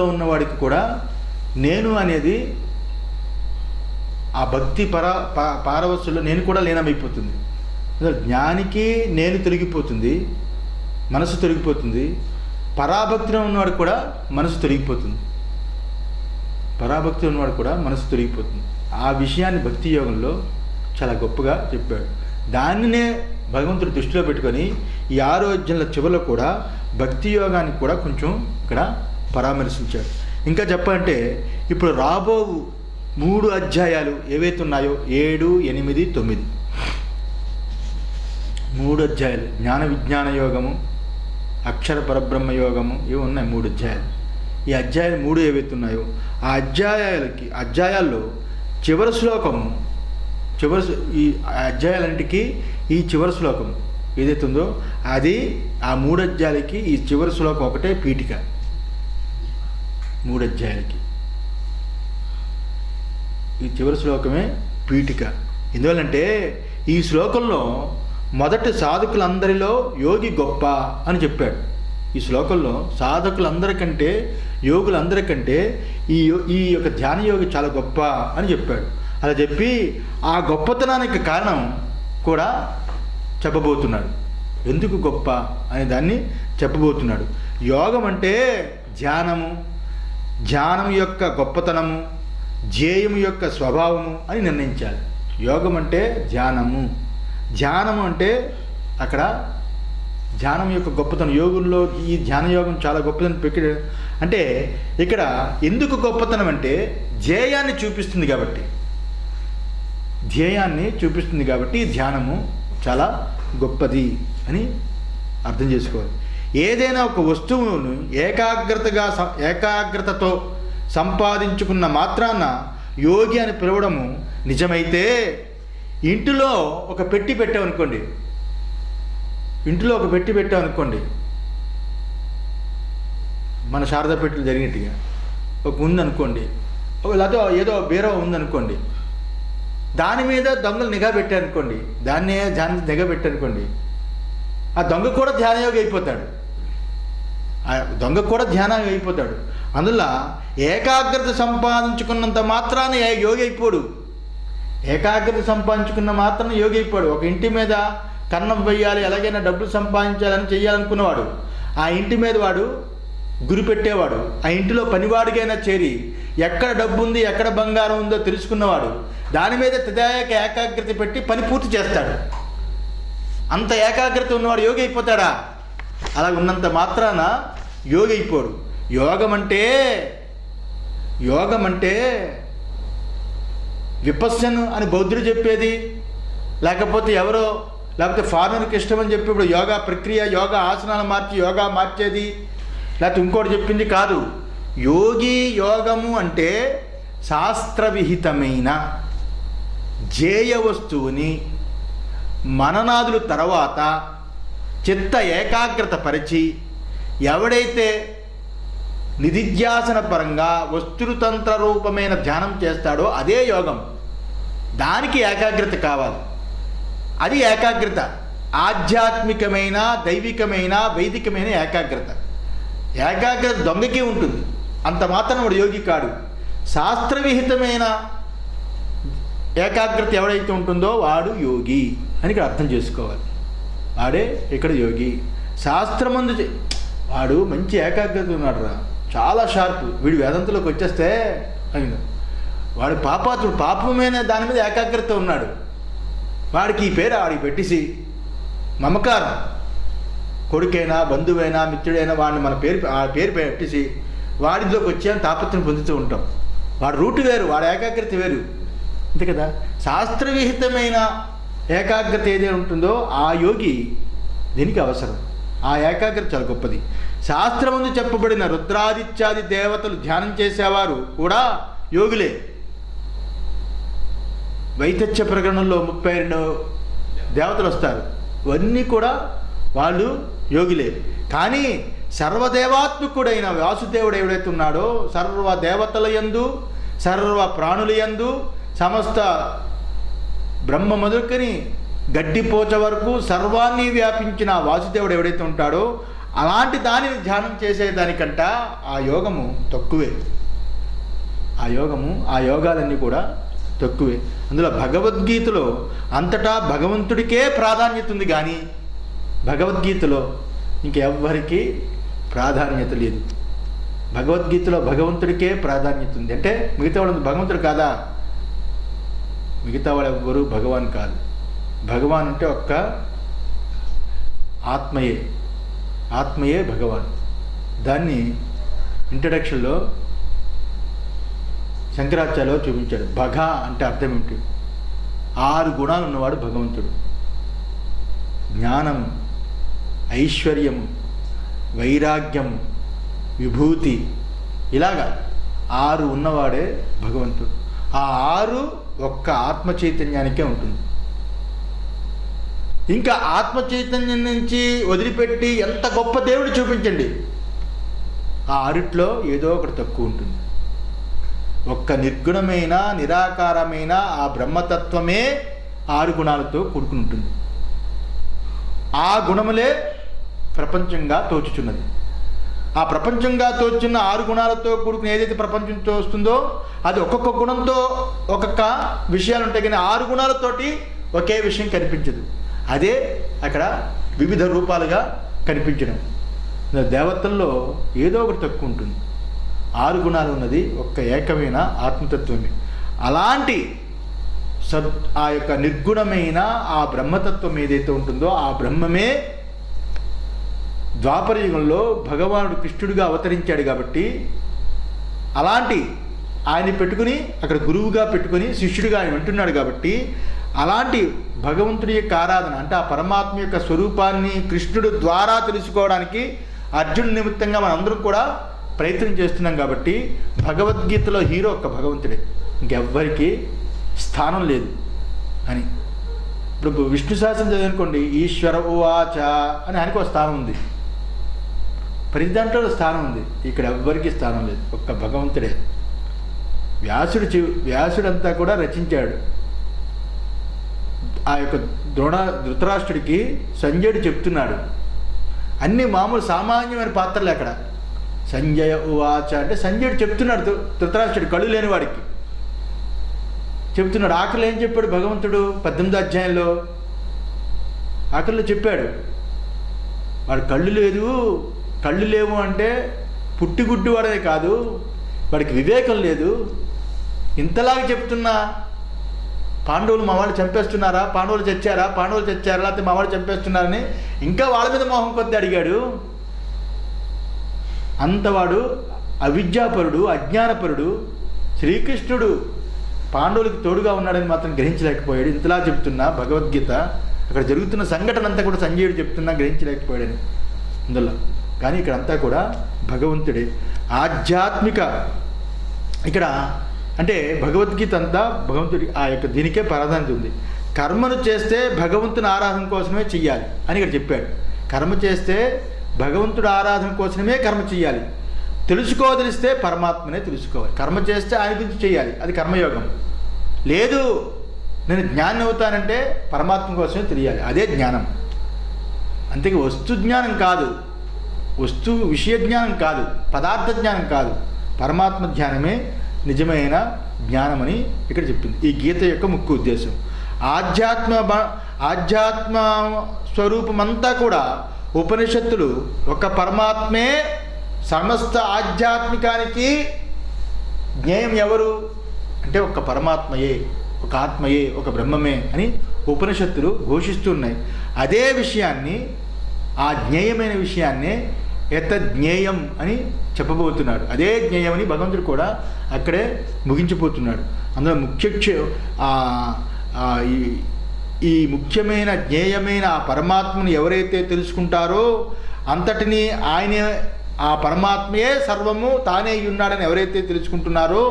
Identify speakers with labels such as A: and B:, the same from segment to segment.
A: ఉన్నవాడికి కూడా నేను అనేది ఆ భక్తి పారవస్సులో నేను కూడా లీనమైపోతుంది. జ్ఞానికి నేను తొలగిపోతుంది, మనసు తొలగిపోతుంది. పరాభక్తిలో ఉన్నవాడు కూడా మనసు తొలగిపోతుంది. పరాభక్తిలో ఉన్నవాడు కూడా మనసు తొలగిపోతుంది. ఆ విషయాన్ని భక్తి యోగంలో చాలా గొప్పగా చెప్పాడు. దానినే భగవంతుడు దృష్టిలో పెట్టుకొని ఈ 6 అధ్యాయాల చివరిలో కూడా భక్తి యోగానికి కూడా కొంచెం ఇక్కడ పరామర్శించాడు. ఇంకా చెప్పాలంటే ఇప్పుడు రాబో 3 అధ్యాయాలు ఏవైతే ఉన్నాయో 7, 8, 9 3 అధ్యాయాలు జ్ఞాన విజ్ఞాన యోగము, అక్షర పరబ్రహ్మ యోగము ఇవి ఉన్నాయి 3 అధ్యాయాలు. ఈ అధ్యాయాలు 3 ఏవైతే ఉన్నాయో ఆ అధ్యాయాల్లో చివరి శ్లోకము ఈ అధ్యాయాలంటికి ఈ చివరి శ్లోకం ఏదైతే ఉందో అది ఆ 3 అధ్యాయాలకి ఈ చివరి శ్లోకం ఒకటే పీఠిక. 3 అధ్యాయాలకి ఈ చివరి శ్లోకమే పీఠిక. ఎందువల్లంటే ఈ శ్లోకంలో మొదటి సాధకులందరిలో యోగి గొప్ప అని చెప్పాడు. ఈ శ్లోకంలో సాధకులందరికంటే యోగులందరికంటే ఈ యొక్క ధ్యాన యోగి చాలా గొప్ప అని చెప్పాడు. అలా చెప్పి ఆ గొప్పతనానికి కారణం కూడా చెప్పబోతున్నాడు. ఎందుకు గొప్ప అనే దాన్ని చెప్పబోతున్నాడు. యోగం అంటే ధ్యానము, ధ్యానం యొక్క గొప్పతనము, ధ్యేయము యొక్క స్వభావము అని నిర్ణయించాలి. యోగం అంటే ధ్యానము, ధ్యానము అంటే అక్కడ ధ్యానం యొక్క గొప్పతనం. యోగుల్లో ఈ ధ్యాన యోగం చాలా గొప్పతనం పెట్టి అంటే ఇక్కడ ఎందుకు గొప్పతనం అంటే ధ్యేయాన్ని చూపిస్తుంది కాబట్టి, ధ్యేయాన్ని చూపిస్తుంది కాబట్టి ధ్యానము చాలా గొప్పది అని అర్థం చేసుకోవాలి. ఏదైనా ఒక వస్తువును ఏకాగ్రతతో సంపాదించుకున్న మాత్రాన యోగి అని పిలవడము నిజమైతే ఇంటిలో ఒక పెట్టి పెట్టామనుకోండి, మన శారదా పెట్టెలు జరిగినట్టుగా ఒక ఉందనుకోండి, లేకపోతే ఏదో బీరో ఉందనుకోండి, దాని మీద దొంగలు నిఘా పెట్టారనుకోండి, దాన్ని నిఘా పెట్టారనుకోండి, ఆ దొంగ కూడా ధ్యానయోగి అయిపోతాడు. అందులో ఏకాగ్రత సంపాదించుకున్నంత మాత్రాన యోగి అయిపోడు. ఏకాగ్రత సంపాదించుకున్న మాత్రాన యోగి అయిపోడు. ఒక ఇంటి మీద కన్నం వెయ్యాలి, ఎలాగైనా డబ్బులు సంపాదించాలని చెయ్యాలనుకున్నవాడు ఆ ఇంటి మీద వాడు గురి పెట్టేవాడు. ఆ ఇంటిలో పనివాడికైనా చేరి ఎక్కడ డబ్బు ఉంది, ఎక్కడ బంగారం ఉందో తెలుసుకున్నవాడు దాని మీద తదాయక ఏకాగ్రత పెట్టి పని పూర్తి చేస్తాడు. అంత ఏకాగ్రత ఉన్నవాడు యోగి అయిపోతాడా? అలా ఉన్నంత మాత్రాన యోగి అయిపోడు. యోగం అంటే విపస్సను అని బౌద్ధుడు చెప్పేది, లేకపోతే ఫారినర్కి ఇష్టమని చెప్పి ఇప్పుడు యోగా ప్రక్రియ, యోగా ఆసనాలు మార్చి యోగా మార్చేది, లేకపోతే ఇంకోటి చెప్పింది కాదు. యోగము అంటే శాస్త్రవిహితమైన ధ్యేయ వస్తువుని మననాదుల తర్వాత చిత్త ఏకాగ్రత పరిచి ఎవడైతే నిధిధ్యాసన పరంగా వస్తుతంత్ర రూపమైన ధ్యానం చేస్తాడో అదే యోగం. దానికి ఏకాగ్రత కావాలి. అది ఏకాగ్రత ఆధ్యాత్మికమైన, దైవికమైన, వైదికమైన ఏకాగ్రత. ఏకాగ్రత దొంగకి ఉంటుంది, అంత మాత్రం వాడు యోగి కాడు. శాస్త్రవిహితమైన ఏకాగ్రత ఎవడైతే ఉంటుందో వాడు యోగి అని ఇక్కడ అర్థం చేసుకోవాలి. వాడే ఇక్కడ యోగి. శాస్త్రమందు వాడు మంచి ఏకాగ్రత ఉన్నాడు రా, చాలా షార్ప్, వీడు వేదాంతలోకి వచ్చేస్తే అయింది. వాడు పాపాత్ముడు, పాపమైన దాని మీద ఏకాగ్రత ఉన్నాడు. వాడికి ఈ పేరు వాడికి పెట్టేసి మమకారం, కొడుకైనా బంధువైనా మిత్రుడైనా వాడిని మన పేరు పెట్టేసి వాడిలోకి వచ్చాయని తాపత్రం పొందుతూ ఉంటాం. వాడు రూటు వేరు, వాడి ఏకాగ్రత వేరు, అంతే కదా. శాస్త్రవిహితమైన ఏకాగ్రత ఏదైతే ఉంటుందో ఆ యోగి దీనికి అవసరం. ఆ ఏకాగ్రత చాలా గొప్పది. శాస్త్రమందు చెప్పబడిన రుద్రాదిత్యాది దేవతలు ధ్యానం చేసేవారు కూడా యోగులే. వైతథ్య ప్రకరణంలో 32 దేవతలు వస్తారు, ఇవన్నీ కూడా వాళ్ళు యోగులే. కానీ సర్వదేవాత్మకుడైన వాసుదేవుడు ఎవడైతే ఉన్నాడో సర్వ దేవతల యందు, సర్వ ప్రాణుల యందు, సమస్త బ్రహ్మ మొదలుకొని గడ్డిపోచ వరకు సర్వాన్ని వ్యాపించిన వాసుదేవుడు ఎవడైతే ఉంటాడో అలాంటి దానిని ధ్యానం చేసేదానికంట ఆ యోగము తక్కువే. ఆ యోగాలన్నీ కూడా తక్కువే. అందులో భగవద్గీతలో అంతటా భగవంతుడికే ప్రాధాన్యత ఉంది, కానీ భగవద్గీతలో ఇంకెవ్వరికీ ప్రాధాన్యత లేదు. భగవద్గీతలో భగవంతుడికే ప్రాధాన్యత ఉంది. అంటే మిగతా వాళ్ళు భగవంతుడు కాదా? మిగతా వాళ్ళు ఎవ్వరూ భగవాన్ కాదు. భగవాన్ అంటే ఒక్క ఆత్మయే భగవాన్. దాన్ని ఇంట్రడక్షన్లో శంకరాచార్యలో చూపించాడు. భగ అంటే అర్థం ఏమిటి? 6 గుణాలు ఉన్నవాడు భగవంతుడు. జ్ఞానం, ఐశ్వర్యం, వైరాగ్యం, విభూతి, ఇలాగా 6 ఉన్నవాడే భగవంతుడు. ఆ 6 ఒక్క ఆత్మ చైతన్యానికే ఉంటుంది. ఇంకా ఆత్మ చైతన్యం నుంచి వదిలిపెట్టి ఎంత గొప్ప దేవుడు చూపించండి, ఆ 6లో ఏదో ఒకటి తక్కువ ఉంటుంది. ఒక్క నిర్గుణమైన నిరాకారమైన ఆ బ్రహ్మతత్వమే 6 గుణాలతో కూడుకుని ఉంటుంది. ఆ గుణములే ప్రపంచంగా తోచుచున్నది. ఆ ప్రపంచంగా తోచున్న 6 గుణాలతో కూడుకుని ఏదైతే ప్రపంచం తోస్తుందో అది ఒక్కొక్క గుణంతో ఒక్కొక్క విషయాలు ఉంటాయి, కానీ 6 గుణాలతోటి ఒకే విషయం కనిపించదు. అదే అక్కడ వివిధ రూపాలుగా కనిపించడం. దేవతల్లో ఏదో ఒకటి తక్కువ ఉంటుంది. 6 గుణాలు ఉన్నది ఒక్క ఏకమైన ఆత్మతత్వమే. అలాంటి ఆ యొక్క నిర్గుణమైన ఆ బ్రహ్మతత్వం ఏదైతే ఉంటుందో ఆ బ్రహ్మమే ద్వాపర యుగంలో భగవానుడు కృష్ణుడిగా అవతరించాడు. కాబట్టి అలాంటి ఆయన పెట్టుకుని అక్కడ గురువుగా పెట్టుకుని శిష్యుడిగా ఆయన వింటున్నాడు. కాబట్టి అలాంటి భగవంతుడి యొక్క ఆరాధన అంటే ఆ పరమాత్మ యొక్క స్వరూపాన్ని కృష్ణుడు ద్వారా తెలుసుకోవడానికి అర్జునుడి నిమిత్తంగా మనందరం కూడా ప్రయత్నం చేస్తున్నాం. కాబట్టి భగవద్గీతలో హీరో ఒక్క భగవంతుడే, ఇంకెవ్వరికి స్థానం లేదు అని. ఇప్పుడు విష్ణు సహస్రం చదువుకోండి, ఈశ్వర ఉవాచ అని ఆయనకు ఒక స్థానం ఉంది, ప్రతి దాంట్లో స్థానం ఉంది. ఇక్కడ ఎవ్వరికి స్థానం లేదు, ఒక్క భగవంతుడే. వ్యాసుడంతా కూడా రచించాడు. ఆ యొక్క ధృతరాష్ట్రుడికి సంజయుడు చెప్తున్నాడు. అన్ని మామూలు సామాన్యమైన పాత్రలు. అక్కడ సంజయ ఉవాచ అంటే సంజయుడు చెప్తున్నాడు ధృతరాష్ట్రుడు, కళ్ళు లేని వాడికి చెప్తున్నాడు. ఆకలి ఏం చెప్పాడు భగవంతుడు 18వ అధ్యాయంలో? ఆకలిలో చెప్పాడు, వాడు కళ్ళు లేవు అంటే పుట్టిగుడ్డు వాడనే కాదు, వాడికి వివేకం లేదు. ఇంతలాగా చెప్తున్నా పాండవులు మా వాళ్ళు చంపేస్తున్నారా, పాండవులు చచ్చారా లేకపోతే మా వాళ్ళు చంపేస్తున్నారని ఇంకా వాళ్ళ మీద మోహం కొద్ది అడిగాడు. అంతవాడు అవిద్యాపరుడు, అజ్ఞానపరుడు. శ్రీకృష్ణుడు పాండవులకి తోడుగా ఉన్నాడని మాత్రం గ్రహించలేకపోయాడు. ఇంతలా చెప్తున్నా భగవద్గీత అక్కడ జరుగుతున్న సంఘటన అంతా కూడా సంజయుడు చెప్తున్నా గ్రహించలేకపోయాడని అందులో. కానీ ఇక్కడంతా కూడా భగవంతుడే. ఆధ్యాత్మిక ఇక్కడ అంటే భగవద్గీత అంతా భగవంతుడి ఆ యొక్క దీనికే ప్రాధాన్యత ఉంది. కర్మను చేస్తే భగవంతుని ఆరాధన కోసమే చెయ్యాలి అని ఇక్కడ చెప్పాడు. కర్మ చేస్తే భగవంతుడి ఆరాధన కోసమే కర్మ చెయ్యాలి. తెలుసుకోదలిస్తే పరమాత్మనే తెలుసుకోవాలి. కర్మ చేస్తే ఆయన గురించి చేయాలి, అది కర్మయోగం. లేదు నేను జ్ఞానం అవుతానంటే పరమాత్మ కోసమే తెలియాలి, అదే జ్ఞానం. అంతేకి వస్తు జ్ఞానం కాదు, విషయ జ్ఞానం కాదు, పదార్థ జ్ఞానం కాదు, పరమాత్మ జ్ఞానమే నిజమైన జ్ఞానమని ఇక్కడ చెప్పింది ఈ గీత యొక్క ముఖ్య ఉద్దేశం. ఆధ్యాత్మ స్వరూపమంతా కూడా ఉపనిషత్తులు ఒక పరమాత్మే సమస్త ఆధ్యాత్మికానికి జ్ఞేయం ఎవరు అంటే ఒక పరమాత్మయే, ఒక ఆత్మయే, ఒక బ్రహ్మమే అని ఉపనిషత్తులు ఘోషిస్తున్నాయి. అదే విషయాన్ని, ఆ జ్ఞేయమైన విషయాన్నే యతజ్ఞేయం అని చెప్పబోతున్నాడు. అదే జ్ఞేయమని భగవంతుడు కూడా అక్కడే ముగించిపోతున్నాడు. అందులో ఈ ముఖ్యమైన జ్ఞేయమైన ఆ పరమాత్మను ఎవరైతే తెలుసుకుంటారో అంతటినీ ఆయనే, ఆ పరమాత్మయే సర్వము తానే ఉన్నాడని ఎవరైతే తెలుసుకుంటున్నారో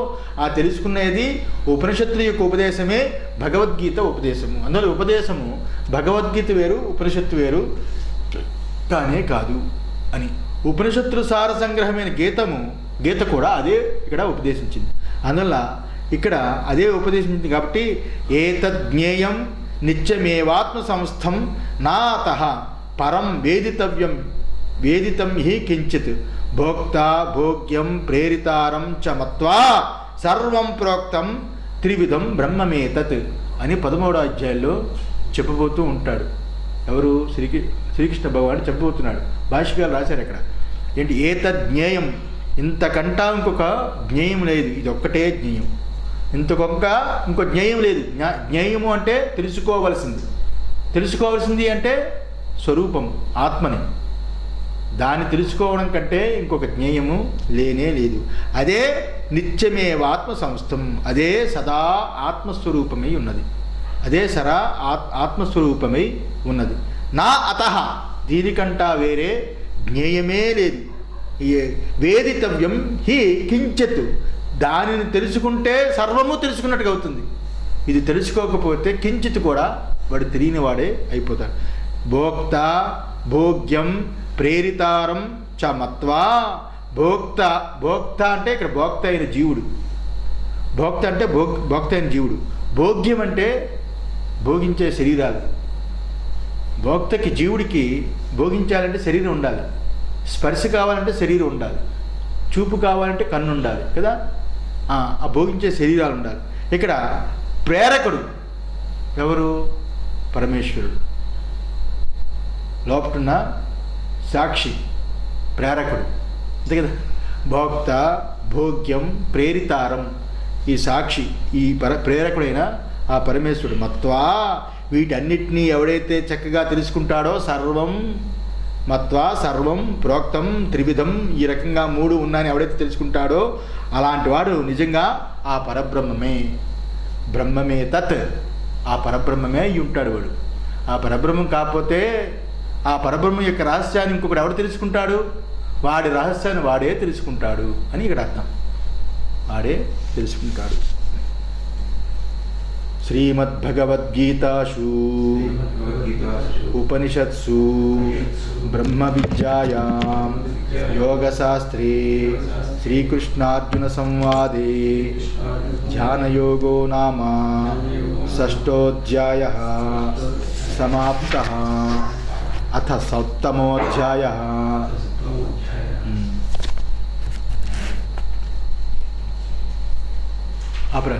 A: ఆ తెలుసుకునేది ఉపనిషత్తుల యొక్క ఉపదేశమే భగవద్గీత ఉపదేశము. అందులో ఉపదేశము భగవద్గీత వేరు, ఉపనిషత్తు వేరు కానే కాదు అని. ఉపనిషత్తుల సార సంగ్రహమైన గీత కూడా అదే ఇక్కడ ఉపదేశించింది. అందువల్ల ఇక్కడ అదే ఉపదేశించింది కాబట్టి ఏతజ్ఞేయం నిత్యమేవాత్మ సంస్థం నాతః పరం వేదితవ్యం వేదితం హి కించిత్ భోక్తా భోగ్యం ప్రేరితారం చ మత్వా సర్వం ప్రోక్తం త్రివిధం బ్రహ్మమేతత్ అని 13వ అధ్యాయంలో చెప్పబోతూ ఉంటాడు. ఎవరు? శ్రీకృష్ణ భగవానుడు చెప్పబోతున్నాడు. భాష్యకాలు రాశారు అక్కడ. ఏంటి? ఏతద్ జ్ఞేయం, ఇంతకంటా ఇంకొక జ్ఞేయం లేదు, ఇది ఒక్కటే జ్ఞేయం, ఇంకో జ్ఞేయం లేదు. జ్ఞేయము అంటే తెలుసుకోవలసింది అంటే స్వరూపం, ఆత్మని. దాన్ని తెలుసుకోవడం కంటే ఇంకొక జ్ఞేయము లేనే లేదు. అదే నిత్యమేవాత్మ సంస్థం, అదే సదా ఆత్మస్వరూపమై ఉన్నది, అదే సదా ఆత్మస్వరూపమై ఉన్నది. నా అతః, దీనికంటా వేరే జ్ఞేయమే లేదు. వేదితవ్యం హి కించిత్, దానిని తెలుసుకుంటే సర్వము తెలుసుకున్నట్టుగా అవుతుంది. ఇది తెలుసుకోకపోతే కించిత్ కూడా వాడు తెలియని వాడే అయిపోతాడు. భోక్త భోగ్యం ప్రేరితారం చ మత్వా, భోక్త అంటే ఇక్కడ భోక్త అయిన జీవుడు, భోక్త అంటే భోక్త అయిన జీవుడు. భోగ్యం అంటే భోగించే శరీరాలు. భోక్తకి జీవుడికి భోగించాలంటే శరీరం ఉండాలి, స్పర్శ కావాలంటే శరీరం ఉండాలి, చూపు కావాలంటే కన్ను ఉండాలి కదా, ఆ భోగించే శరీరాలు ఉండాలి. ఇక్కడ ప్రేరకుడు ఎవరు? పరమేశ్వరుడు. లోపటున్న సాక్షి ప్రేరకుడు అంతే కదా. భోక్త భోగ్యం ప్రేరితారం, ఈ సాక్షి, ఈ ప్రేరకుడైన ఆ పరమేశ్వరుడు. మత్వా, వీటన్నిటినీ ఎవడైతే చక్కగా తెలుసుకుంటాడో సర్వం మత్వా సర్వం ప్రోక్తం త్రివిధం, ఈ రకంగా 3 ఉన్నాయని ఎవడైతే తెలుసుకుంటాడో అలాంటి వాడు నిజంగా ఆ పరబ్రహ్మమే. బ్రహ్మమే తత్, ఆ పరబ్రహ్మమే అయి ఉంటాడు వాడు. ఆ పరబ్రహ్మం కాకపోతే ఆ పరబ్రహ్మం యొక్క రహస్యాన్ని ఇంకొకటి ఎవడు తెలుసుకుంటాడు? వాడి రహస్యాన్ని వాడే తెలుసుకుంటాడు అని ఇక్కడ అర్థం. వాడే తెలుసుకుంటాడు. శ్రీమద్భగవద్గీతాసు ఉపనిషత్సు బ్రహ్మ విద్యాయాం యోగశాస్త్రే శ్రీకృష్ణార్జున సంవాదే ధ్యానయోగో నామ షష్ఠోధ్యాయః సమాప్తః. అథ సప్తమోధ్యాయః. అప్పుడు